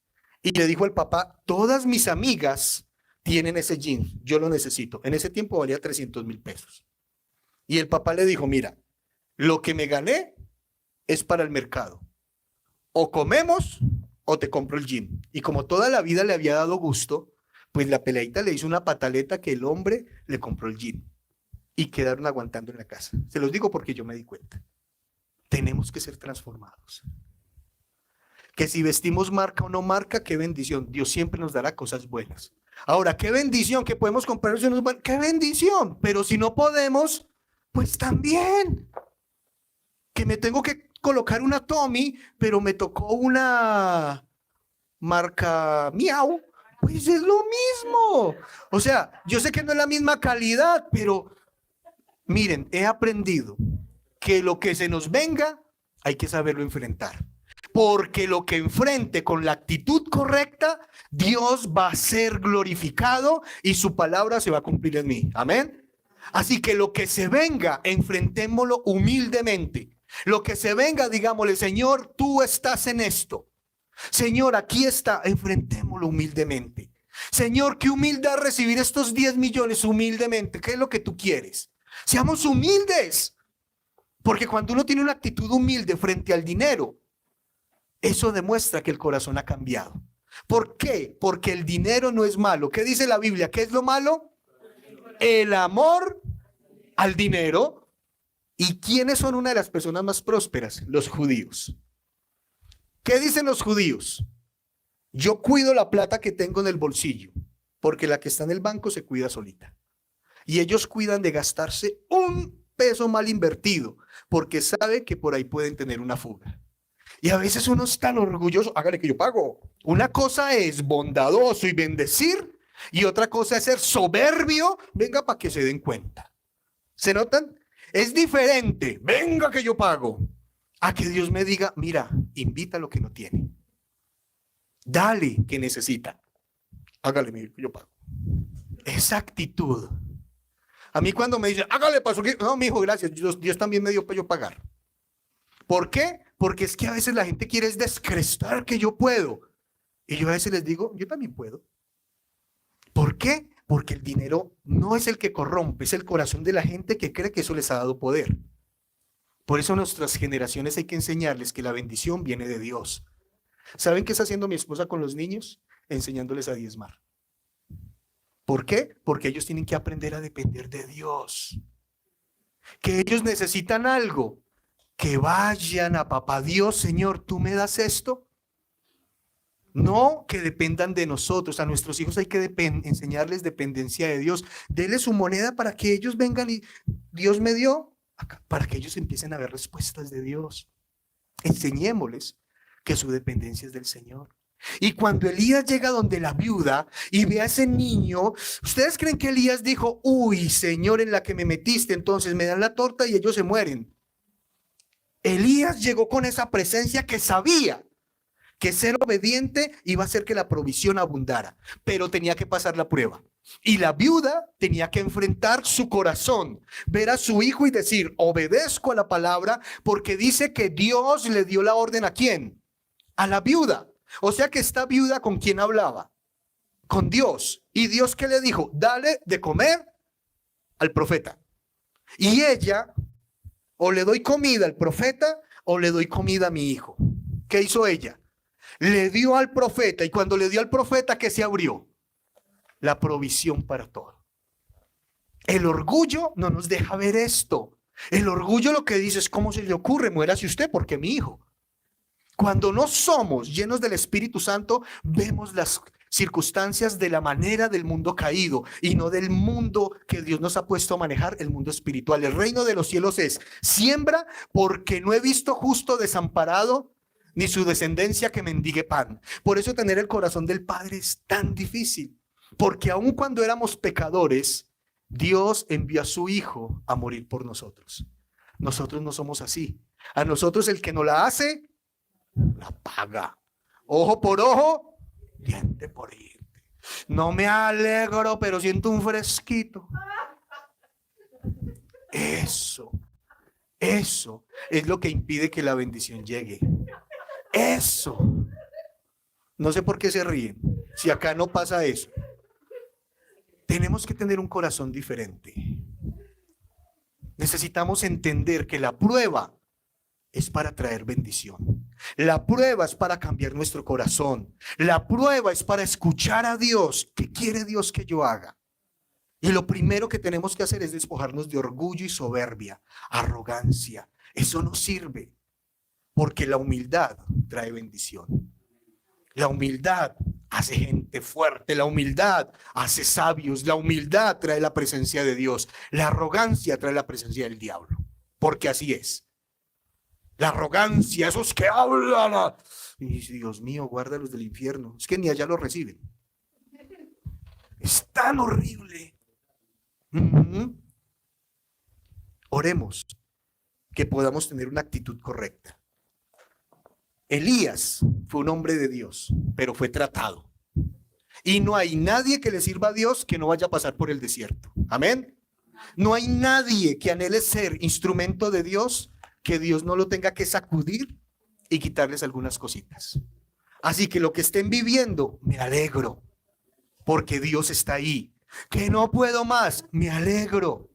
Y le dijo al papá, todas mis amigas tienen ese jeans, yo lo necesito. En ese tiempo valía 300,000 pesos. Y el papá le dijo, mira, lo que me gané es para el mercado. O comemos o te compro el jean. Y como toda la vida le había dado gusto, pues la peleadita le hizo una pataleta que el hombre le compró el jean. Y quedaron aguantando en la casa. Se los digo porque yo me di cuenta. Tenemos que ser transformados. Que si vestimos marca o no marca, qué bendición. Dios siempre nos dará cosas buenas. Ahora, qué bendición que podemos comprar. Qué bendición. Pero si no podemos, pues también. Que me tengo que colocar una Tommy, pero me tocó una marca Miau, pues es lo mismo. O sea, yo sé que no es la misma calidad, pero miren, he aprendido que lo que se nos venga hay que saberlo enfrentar. Porque lo que enfrente con la actitud correcta, Dios va a ser glorificado y su palabra se va a cumplir en mí. Amén. Así que lo que se venga, enfrentémoslo humildemente. Lo que se venga, digámosle, Señor, tú estás en esto. Señor, aquí está, enfrentémoslo humildemente. Señor, qué humildad recibir estos 10 millones humildemente. ¿Qué es lo que tú quieres? Seamos humildes. Porque cuando uno tiene una actitud humilde frente al dinero, eso demuestra que el corazón ha cambiado. ¿Por qué? Porque el dinero no es malo. ¿Qué dice la Biblia? ¿Qué es lo malo? El amor al dinero. ¿Y quiénes son una de las personas más prósperas? Los judíos. ¿Qué dicen los judíos? Yo cuido la plata que tengo en el bolsillo, porque la que está en el banco se cuida solita. Y ellos cuidan de gastarse un peso mal invertido, porque sabe que por ahí pueden tener una fuga. Y a veces uno es tan orgulloso, hágale que yo pago. Una cosa es bondadoso y bendecir, y otra cosa es ser soberbio, venga para que se den cuenta. ¿Se notan? Es diferente, venga que yo pago, a que Dios me diga, mira, invita lo que no tiene. Dale que necesita. Hágale, mi hijo, yo pago. Esa actitud. A mí cuando me dicen, hágale paso, no, mi hijo, gracias, Dios también me dio para yo pagar. ¿Por qué? Porque es que a veces la gente quiere es descrestar que yo puedo. Y yo a veces les digo, yo también puedo. ¿Por qué? Porque el dinero no es el que corrompe, es el corazón de la gente que cree que eso les ha dado poder. Por eso a nuestras generaciones hay que enseñarles que la bendición viene de Dios. ¿Saben qué está haciendo mi esposa con los niños? Enseñándoles a diezmar. ¿Por qué? Porque ellos tienen que aprender a depender de Dios. Que ellos necesitan algo. Que vayan a papá Dios, Señor, ¿tú me das esto? No que dependan de nosotros. A nuestros hijos hay que enseñarles dependencia de Dios. Dele su moneda para que ellos vengan y Dios me dio, acá, para que ellos empiecen a ver respuestas de Dios. Enseñémosles que su dependencia es del Señor. Y cuando Elías llega donde la viuda y ve a ese niño, ¿ustedes creen que Elías dijo, uy, Señor, en la que me metiste, entonces me dan la torta y ellos se mueren? Elías llegó con esa presencia que sabía que ser obediente iba a hacer que la provisión abundara, pero tenía que pasar la prueba. Y la viuda tenía que enfrentar su corazón, ver a su hijo y decir, obedezco a la palabra, porque dice que Dios le dio la orden ¿a quién? A la viuda. O sea que esta viuda, ¿con quién hablaba? Con Dios. ¿Y Dios qué le dijo? Dale de comer al profeta. Y ella, o le doy comida al profeta, o le doy comida a mi hijo. ¿Qué hizo ella? Le dio al profeta, y cuando le dio al profeta, ¿qué se abrió? La provisión para todo. El orgullo no nos deja ver esto. El orgullo lo que dice es, ¿cómo se le ocurre? Muérase usted porque mi hijo. Cuando no somos llenos del Espíritu Santo, vemos las circunstancias de la manera del mundo caído y no del mundo que Dios nos ha puesto a manejar, el mundo espiritual. El reino de los cielos es siembra, porque no he visto justo desamparado ni su descendencia que mendigue pan. Por eso tener el corazón del Padre es tan difícil, porque aun cuando éramos pecadores, Dios envió a su Hijo a morir por nosotros. Nosotros no somos así. A nosotros el que no la hace, la paga. Ojo por ojo, diente por diente. No me alegro, pero siento un fresquito. Eso es lo que impide que la bendición llegue. Eso. No sé por qué se ríen, si acá no pasa eso. Tenemos que tener un corazón diferente. Necesitamos entender que la prueba es para traer bendición. La prueba es para cambiar nuestro corazón. La prueba es para escuchar a Dios. ¿Qué quiere Dios que yo haga? Y lo primero que tenemos que hacer es despojarnos de orgullo y soberbia, arrogancia. Eso no sirve, porque la humildad trae bendición. La humildad hace gente fuerte, la humildad hace sabios, la humildad trae la presencia de Dios, la arrogancia trae la presencia del diablo, porque así es. la arrogancia, esos que hablan. Y Dios mío, guárdalos del infierno. Es que ni allá lo reciben. Es tan horrible. Oremos que podamos tener una actitud correcta. Elías fue un hombre de Dios, pero fue tratado. Y no hay nadie que le sirva a Dios que no vaya a pasar por el desierto. Amén. No hay nadie que anhele ser instrumento de Dios que Dios no lo tenga que sacudir y quitarles algunas cositas. Así que lo que estén viviendo, me alegro, porque Dios está ahí. Que no puedo más, me alegro.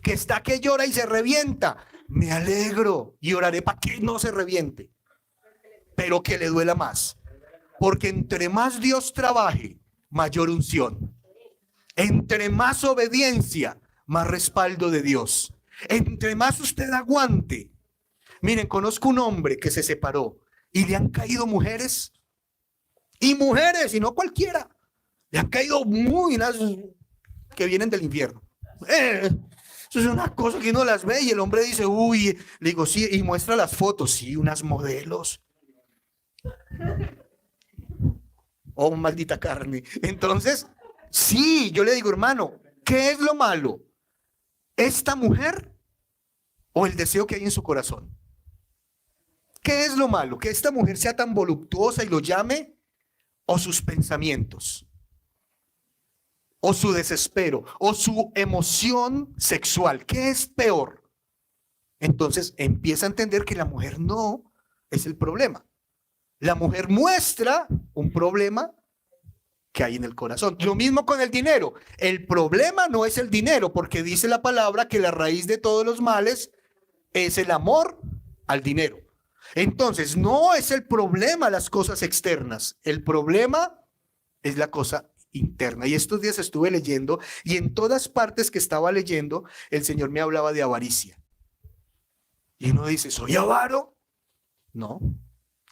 Que está que llora y se revienta, me alegro. Y oraré para que no se reviente, pero que le duela más. Porque entre más Dios trabaje, mayor unción. Entre más obediencia, más respaldo de Dios. Entre más usted aguante. Miren, conozco un hombre que se separó y le han caído mujeres. Y mujeres, y no cualquiera. Le han caído muy las que vienen del infierno. Eso es una cosa que uno las ve y el hombre dice, uy, le digo, sí, y muestra las fotos, sí, unas modelos. Oh, maldita carne. Entonces, sí, yo le digo, hermano, ¿qué es lo malo? ¿Esta mujer o el deseo que hay en su corazón? ¿Qué es lo malo? ¿Que esta mujer sea tan voluptuosa y lo llame? ¿O sus pensamientos? ¿O su desespero? ¿O su emoción sexual? ¿Qué es peor? Entonces empieza a entender que la mujer no es el problema. La mujer muestra un problema que hay en el corazón. Lo mismo con el dinero. El problema no es el dinero, porque dice la palabra que la raíz de todos los males es el amor al dinero. Entonces, no es el problema las cosas externas. El problema es la cosa interna. Y estos días estuve leyendo y en todas partes que estaba leyendo, el Señor me hablaba de avaricia. Y uno dice, ¿soy avaro? No.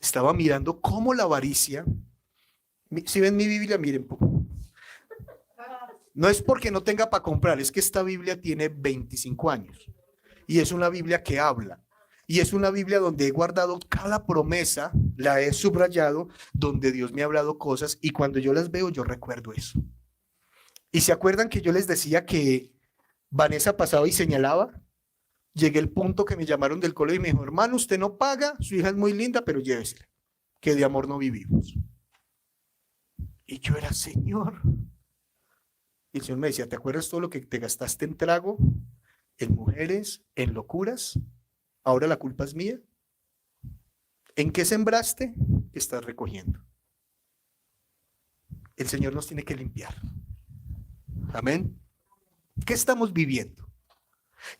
Estaba mirando cómo la avaricia, si ven mi Biblia, miren, no es porque no tenga para comprar, es que esta Biblia tiene 25 años y es una Biblia que habla y es una Biblia donde he guardado cada promesa, la he subrayado, donde Dios me ha hablado cosas y cuando yo las veo yo recuerdo eso. Y se acuerdan que yo les decía que Vanessa pasaba y señalaba. Llegué al punto que me llamaron del colegio y me dijo, hermano, usted no paga, su hija es muy linda, pero llévesela, que de amor no vivimos. Y yo era, Señor. Y el Señor me decía, ¿te acuerdas todo lo que te gastaste en trago, en mujeres, en locuras? Ahora la culpa es mía. ¿En qué sembraste? ¿Qué estás recogiendo? El Señor nos tiene que limpiar. Amén. ¿Qué estamos viviendo?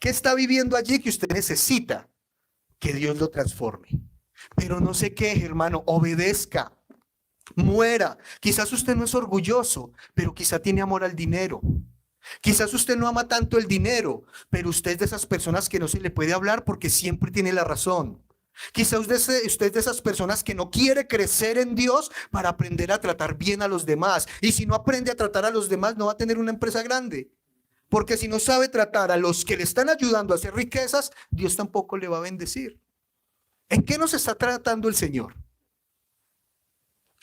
¿Qué está viviendo allí que usted necesita que Dios lo transforme? Pero no se queje, hermano, obedezca, muera. Quizás usted no es orgulloso, pero quizá tiene amor al dinero. Quizás usted no ama tanto el dinero, pero usted es de esas personas que no se le puede hablar porque siempre tiene la razón. Quizás usted es de esas personas que no quiere crecer en Dios para aprender a tratar bien a los demás. Y si no aprende a tratar a los demás, no va a tener una empresa grande. Porque si no sabe tratar a los que le están ayudando a hacer riquezas, Dios tampoco le va a bendecir. ¿En qué nos está tratando el Señor?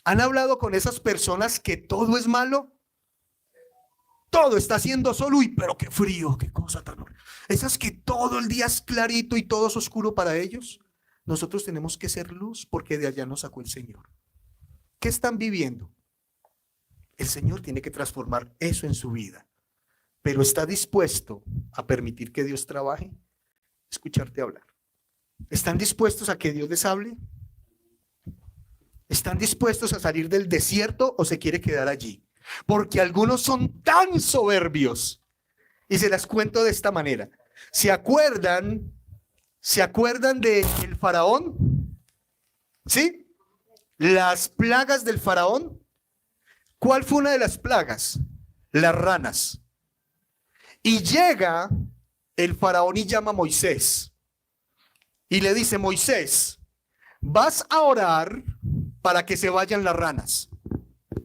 ¿Han hablado con esas personas que todo es malo? Todo está siendo sol, uy, pero qué frío, qué cosa tan horrible. Esas que todo el día es clarito y todo es oscuro para ellos. Nosotros tenemos que ser luz porque de allá nos sacó el Señor. ¿Qué están viviendo? El Señor tiene que transformar eso en su vida. Pero está dispuesto a permitir que Dios trabaje, escucharte hablar. ¿Están dispuestos a que Dios les hable? ¿Están dispuestos a salir del desierto o se quiere quedar allí? Porque algunos son tan soberbios. Y se las cuento de esta manera. ¿Se acuerdan del faraón? ¿Sí? Las plagas del faraón. ¿Cuál fue una de las plagas? Las ranas. Y llega el faraón y llama a Moisés. Y le dice, Moisés, vas a orar para que se vayan las ranas.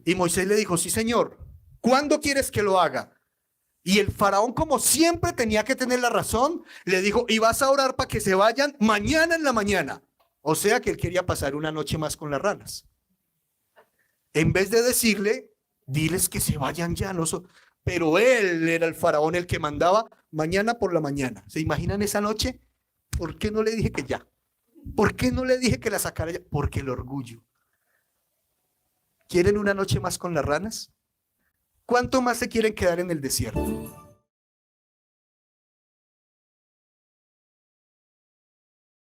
Y Moisés le dijo, sí, señor. ¿Cuándo quieres que lo haga? Y el faraón, como siempre tenía que tener la razón, le dijo, y vas a orar para que se vayan mañana en la mañana. O sea que él quería pasar una noche más con las ranas. En vez de decirle, diles que se vayan ya. No pero él era el faraón el que mandaba mañana por la mañana. ¿Se imaginan esa noche? ¿Por qué no le dije que ya? ¿Por qué no le dije que la sacara ya? Porque el orgullo. ¿Quieren una noche más con las ranas? ¿Cuánto más se quieren quedar en el desierto?